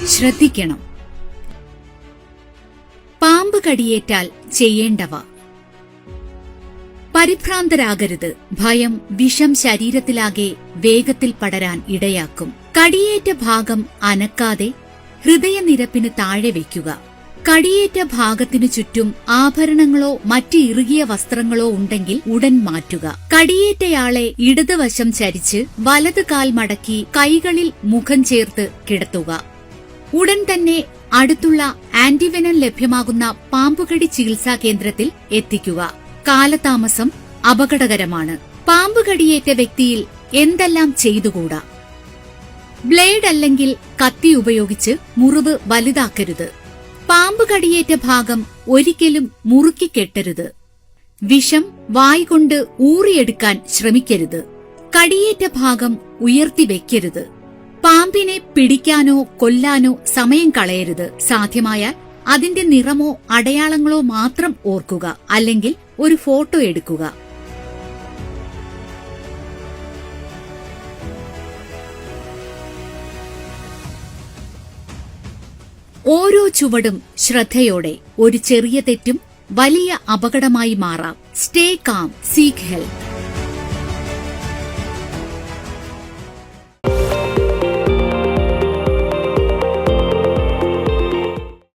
ശ്രദ്ധിക്കണം. പാമ്പ് കടിയേറ്റാൽ ചെയ്യേണ്ടവ: പരിഭ്രാന്തരാകരുത്. ഭയം വിഷം ശരീരത്തിലാകെ വേഗത്തിൽ പടരാൻ ഇടയാക്കും. കടിയേറ്റ ഭാഗം അനക്കാതെ ഹൃദയനിരപ്പിന് താഴെ വയ്ക്കുക. കടിയേറ്റ ഭാഗത്തിനു ചുറ്റും ആഭരണങ്ങളോ മറ്റ് ഇറുകിയ വസ്ത്രങ്ങളോ ഉണ്ടെങ്കിൽ ഉടൻ മാറ്റുക. കടിയേറ്റയാളെ ഇടതുവശം ചരിച്ച് വലത് കാൽ മടക്കി കൈകളിൽ മുഖം ചേർത്ത് കിടത്തുക. ഉടൻ തന്നെ അടുത്തുള്ള ആന്റിവെനം ലഭ്യമാകുന്ന പാമ്പുകടി ചികിത്സാ കേന്ദ്രത്തിൽ എത്തിക്കുക. കാലതാമസം അപകടകരമാണ്. പാമ്പുകടിയേറ്റ വ്യക്തിയിൽ എന്തെല്ലാം ചെയ്തുകൂടാ? ബ്ലേഡ് അല്ലെങ്കിൽ കത്തി ഉപയോഗിച്ച് മുറിവ് വലുതാക്കരുത്. പാമ്പ് കടിയേറ്റ ഭാഗം ഒരിക്കലും മുറുക്കിക്കെട്ടരുത്. വിഷം വായ്കൊണ്ട് ഊറിയെടുക്കാൻ ശ്രമിക്കരുത്. കടിയേറ്റ ഭാഗം ഉയർത്തിവെക്കരുത്. പാമ്പിനെ പിടിക്കാനോ കൊല്ലാനോ സമയം കളയരുത്. സാധ്യമായാൽ അതിന്റെ നിറമോ അടയാളങ്ങളോ മാത്രം ഓർക്കുക, അല്ലെങ്കിൽ ഒരു ഫോട്ടോ എടുക്കുക. ഓരോ ചുവടും ശ്രദ്ധയോടെ. ഒരു ചെറിയ തെറ്റും വലിയ അപകടമായി മാറാം. Stay calm, seek help.